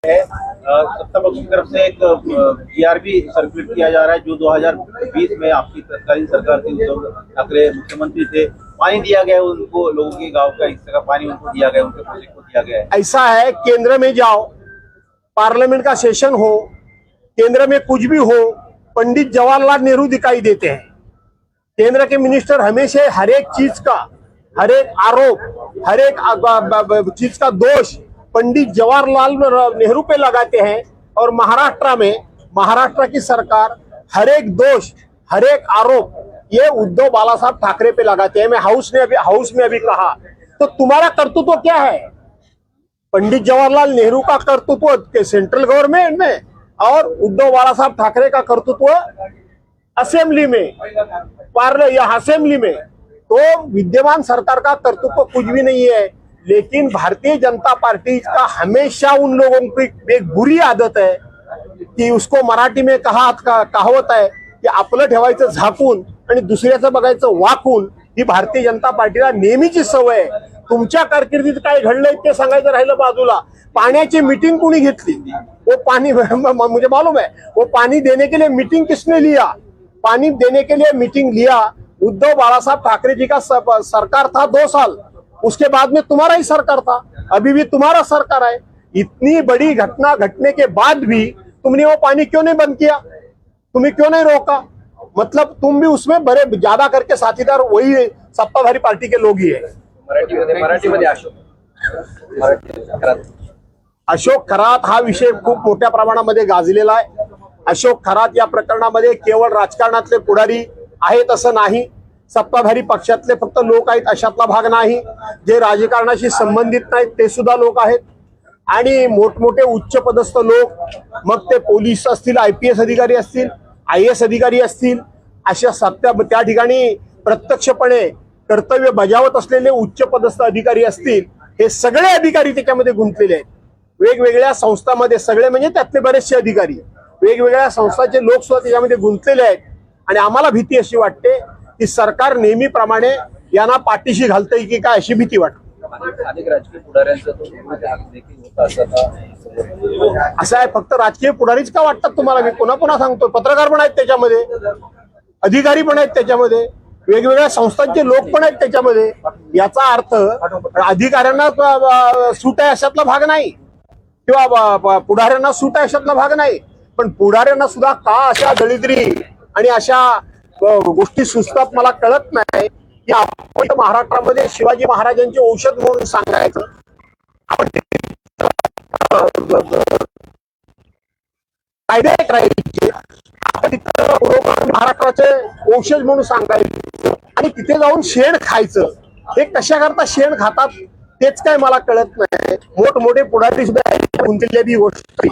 है सत्ता पक्ष की तरफ से एक जीआरबी सर्कुलेट किया जा रहा है जो 2020 में आपकी तत्कालीन सरकार थी, उद्धव ठाकरे मुख्यमंत्री थे। पानी दिया गया है उनको, लोगों के गांव का हिस्से का पानी उनको दिया गया, उनके प्रोजेक्ट को दिया गया है। ऐसा है, केंद्र में जाओ, पार्लियामेंट का सेशन हो, केंद्र में कुछ भी हो, पंडित जवाहरलाल नेहरू दिखाई देते हैं। केंद्र के मिनिस्टर हमेशा हर एक चीज का, हर एक आरोप, हर एक चीज का दोष पंडित जवाहरलाल नेहरू पे लगाते हैं। और महाराष्ट्र की सरकार हर एक दोष, हर एक आरोप ये उद्धव बाला साहब ठाकरे पे लगाते हैं। मैं हाउस में अभी कहा, तो तुम्हारा कर्तृत्व क्या है? पंडित जवाहरलाल नेहरू का कर्तृत्व सेंट्रल गवर्नमेंट में और उद्धव बाला साहब ठाकरे का कर्तृत्व असेंबली में, असेंबली में। तो विद्यमान सरकार का कर्तृत्व कुछ भी नहीं है। लेकिन भारतीय जनता पार्टी का हमेशा उन लोगों की एक बुरी आदत है की उसको मराठी में कहावत आहे की आपलं ठेवायचं झाकून आणि दुसऱ्याचं बघायचं वाकून, ही भारतीय जनता पार्टीला नेहमीची सवय आहे। तुमच्या कारकिर्दीत काय घडलंय ते सांगायचं राहिलं बाजूला, पाण्याची मीटिंग कोणी घेतली? वो पानी मुझे मालूम है, वो पानी देने के लिए मीटिंग किसने लिया? पानी देने के लिए मीटिंग लिया उद्धव बाला साहब ठाकरे जी का सरकार था 2 साल, उसके बाद में तुम्हारा ही सरकार था, अभी भी तुम्हारा सरकार है। इतनी बड़ी घटना घटने के बाद भी तुमने वो पानी क्यों नहीं बंद किया? तुम्हें क्यों नहीं रोका? मतलब तुम भी उसमें बड़े ज्यादा करके साथीदार वही सत्ताधारी पार्टी के लोग ही है। मराठी अशोक खरात हा विषय खूप मोठ्या प्रमाणामध्ये गाजलेला आहे। अशोक खरात या प्रकरणामध्ये केवळ राजकारणातले पुढारी आहेत असं नाही, सत्ताधारी पक्षातले फक्त लोक आहेत अशातला भाग नाही, जे राजकारणाशी संबंधित नाहीत ते सुद्धा लोक आहेत। आणि मोठमोठे उच्च पदस्थ लोक, मग ते पोलीस असतील, IPS अधिकारी असतील, IAS अधिकारी असतील, अशा त्या ठिकाणी प्रत्यक्षपणे कर्तव्य बजावत असलेले उच्च पदस्थ अधिकारी असतील, हे सगळे अधिकारी त्याच्यामध्ये गुंतलेले आहेत। वेगवेगळ्या संस्थांमध्ये सगळे म्हणजे त्यातले बरेचसे अधिकारी, वेगवेगळ्या संस्थांचे लोक सुद्धा त्याच्यामध्ये गुंतलेले आहेत। आणि आम्हाला भीती अशी वाटते की सरकार नेहमीप्रमाणे यांना पाठीशी घालतंय की काय अशी भीती वाटते। राजकीय पुढाऱ्यांचा असं आहे, फक्त राजकीय पुढारीच का वाटतात तुम्हाला? मी पुन्हा पुन्हा सांगतो, पत्रकार पण आहेत त्याच्यामध्ये, अधिकारी पण आहेत त्याच्यामध्ये, वेगवेगळ्या संस्थांचे लोक पण आहेत त्याच्यामध्ये। याचा अर्थ अधिकाऱ्यांना सूट आहे अशातला भाग नाही किंवा पुढाऱ्यांना सूट आहे अशातला भाग नाही, पण पुढाऱ्यांना सुद्धा का अशा दलिद्री आणि अशा गोष्टी सुचतात मला कळत नाही की आपण महाराष्ट्रामध्ये शिवाजी महाराजांचे औषध म्हणून सांगायचं, आपण कायदे करायचे, आपण महाराष्ट्राचे औषध म्हणून सांगायचं आणि तिथे जाऊन शेण खायचं। हे कशा करता शेण खातात तेच काय मला कळत नाही। मोठमोठे पुढारी सुद्धा गुंतलेली गोष्ट।